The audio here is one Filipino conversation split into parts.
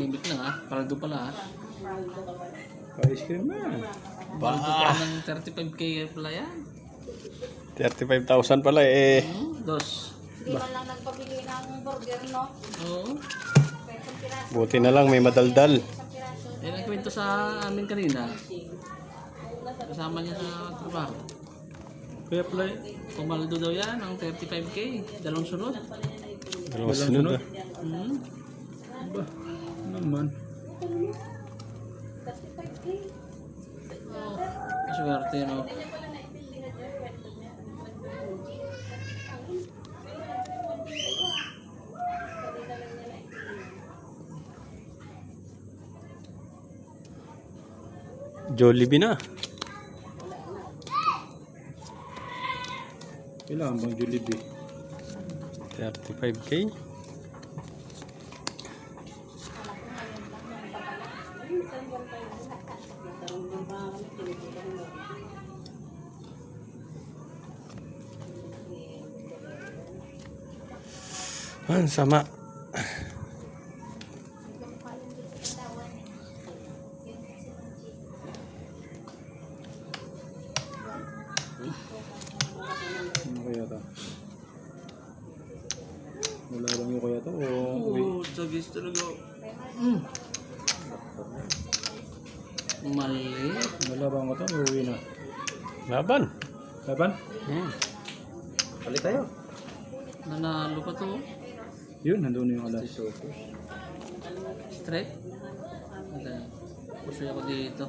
Civic lang ah. Paldo pala ah. Pa-ice cream na. Paldo pala ng 35k pala yan. 35,000 pala eh. Dos. Hindi man lang nagpabili ng burger, no? Oo. Isang piraso. Buti na lang may madaldal. Isang piraso. Eh, nagkwento sa amin kanina. Kasama niya sa trabaho. Kaya pala Pumaldo daw yan ang 35k. Dalawang sunod. Dalawang sunod ah. Hmm. ba? Naman. Swerte no. Jollibee na. Kailangan bang Jollibee? 35k. Ang sama. Ano kaya ito? Wala bang yung kaya ito? O uwi? Oo, sagis talaga. Mali. Wala bang ito? Uwi na. Laban. Laban? Palit tayo. Nanalo pa to. Yun, nandun na yung alas. Straight. Pusoy ako dito.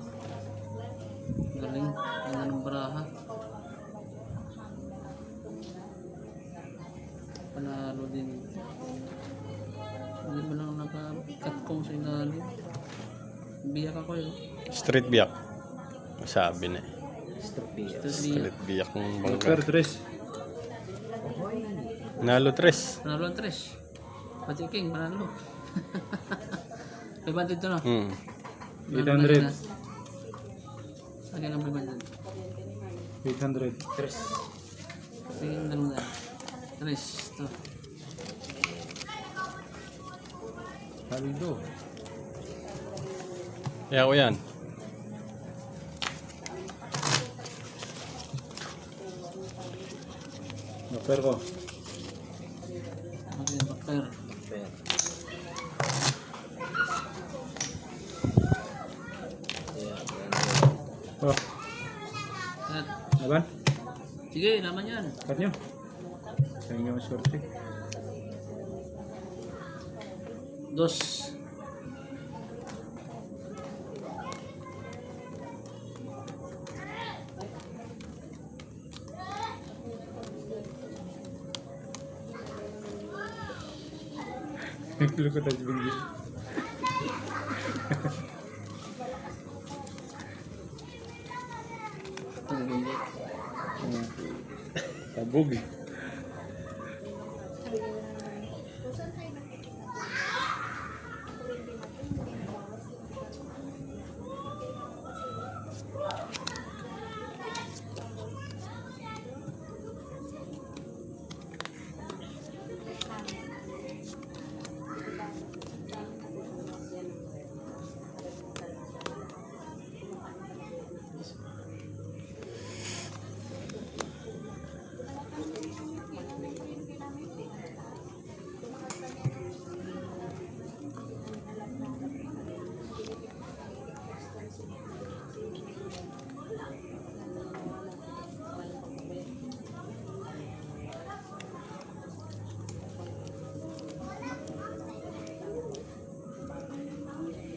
Galing. Ganda ng baraha. Panalo din. Hindi mo lang naka-cut kong sa ilalim. Biyak ako yun. Street biyak. Sabi na eh. Tapos biyak. Street biyak ng bangka. Per tres. Nalo tres. Panalo ang tres. Pati King, panalo. 500 to no? 800. Lagyan ng 500. 800. Sige, dalawa na. Tres. Ito. Paldo. Kaya ko yan. Per ko. Okay, bakter. Oh, Cut. laban? Sige, naman yan. Cut nyo. Sa inyo ang swerte. Dos. Nagluloko tayo sa bingil. Ito, hindi. Tabog eh.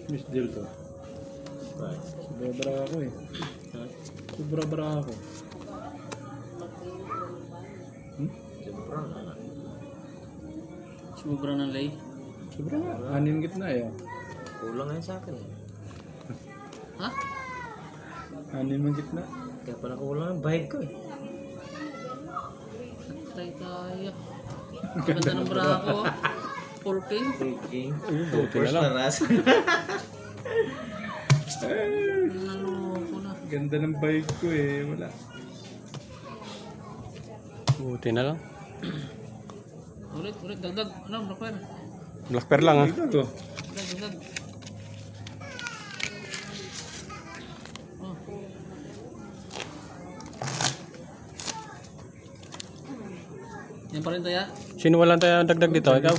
Miss Jill to. Sobra bra ako eh. Sobra bra ako. Sumubra ng lay. Sobra nga. Anim gitna eh. Kulang yan sa akin eh. Ha? Anim ang gitna. Kaya pala kulang ang bahid ko eh. Patay tayo. Ganda ng bra ko. Full king. King. Buti na lang. Naloko na. Ganda ng bike ko eh. Wala. Buti na lang. Ulit, dagdag. Ano, Black Pearl? Black pearl lang ah. Ito. Dagdag. Yan pa rin tayo. Sino walang tayo dagdag dito? Ikaw?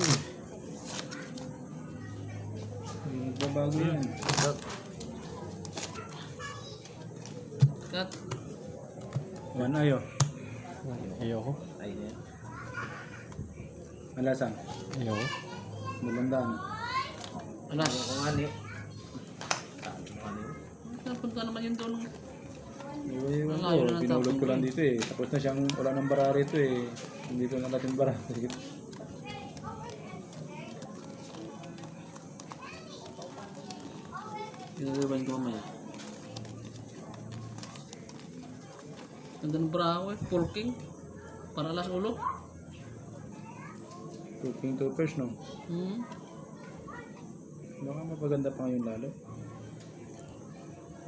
Hindi nagbabago yan. Cut. Yan ayo. Ayoko. Ay, yan. Malasan. Ayoko. Malandaan. Alas. Kung ano eh. Napunta naman yun doon. Iwan Wala, ko. yun ang Pinulot tapon ko lang ko eh. dito eh. Tapos na siyang wala ng bara rito eh. Hindi ko na natin bara. Sige. Inuwiban ko mamaya. Ganda ng braho eh. Pulking. Para alas ulo. Cooking toppers no. Hmm. Baka mapaganda pa ngayon lalo.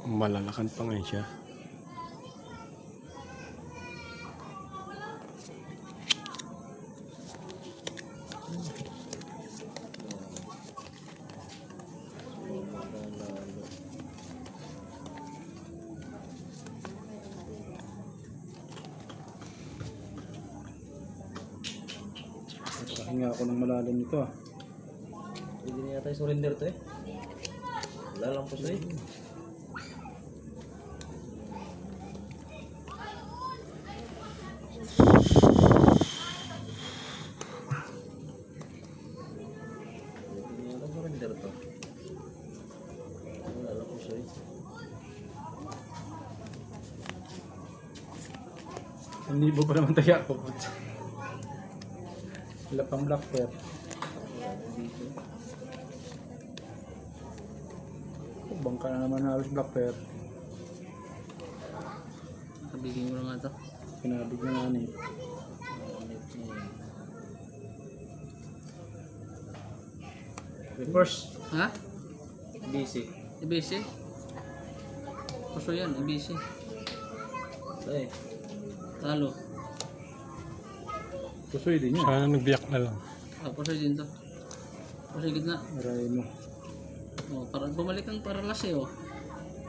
Malalakan pa ngayon siya. Pahinga ako ng malalim nito ah. Hindi na yata yung surrender to eh. Wala lang po sa'yo. Hindi na yata surrender to. Wala lang po sa'yo. Ang libo pa naman tayo ako. Wala pang black pear. Bangka na naman halos black pear. Kabigin ko na nga ito. Pinabig na nga ni. Reverse. Ha? Busy. Ibisi? Puso yan. Ibisi. Ay. Talo. Pusoy din yan. Sana nagbiyak na lang. Puso din to. Puso gitna. Aray mo. Oh, para bumalik ang paralas eh oh.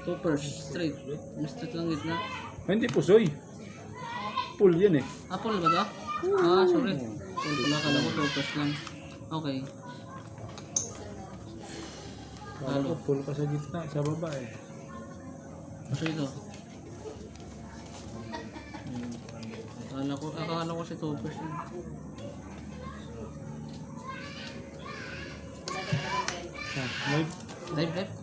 Toppers. Straight. Straight lang gitna. Ay, hindi pusoy. Pull yan eh. Apple ba to? Ah, sorry. Pull pala. Kala ko toppers lang. Okay. Kala ko pull ka sa gitna, sa baba eh. Puso ito. Akala ko si toppers yun. Ah, may Live.